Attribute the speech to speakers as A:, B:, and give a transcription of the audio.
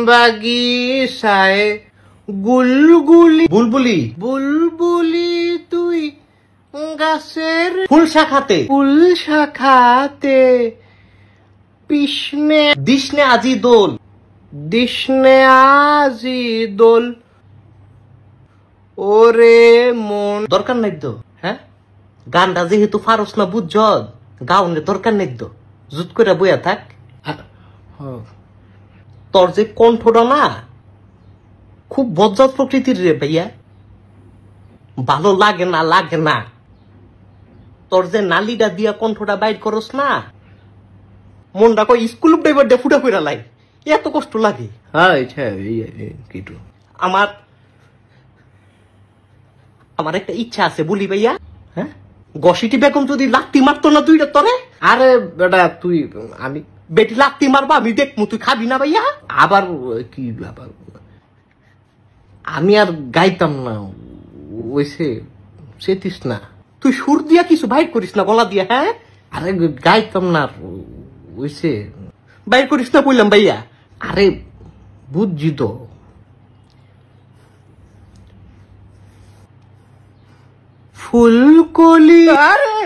A: বাগিচায় গুলগুলি বুলবুলি বুলবুলি তুই গাছের ফুল শাখাতে পিছনে দিশনে আজি দোল ওরে মন দরকার নাই তো। হ্যাঁ, গানটা যেহেতু ফারস না বুঝ গাউনের দরকার নেই তো, জুত করে বইয়া থাক। তোর যে কণ্ঠটা না খুব বজ্জাত প্রকৃতির রে ভাইয়া, ভালো লাগে না। তোর যে নালিটা দিয়া কণ্ঠটা বাইর করস না, মনটা কই স্কুল ড্রাইভার দিয়ে ফুটা ফুটা লাই, এত কষ্ট লাগে। হ্যাঁ কিটু আমার একটা ইচ্ছা আছে বলি ভাইয়া। হ্যাঁ, গসিটি বেগম যদি লাত্তি মারতো না তুই তরে, আরে বেটা তুই আমি বেটি লাত্তি মারবা আমি দেখবো, তুই খাবি না ভাইয়া। আবার কি আবার আমি আর গাইতাম না, ওইসে সেতিস না, তুই সুর দিয়া কিছু বাইর করিস না গলা দিয়া। হ্যাঁ, আরে গাইতাম না, ওইসে বাইর করিস না বললাম ভাইয়া। আরে বুঝছি তো, ফুলকলি। আরে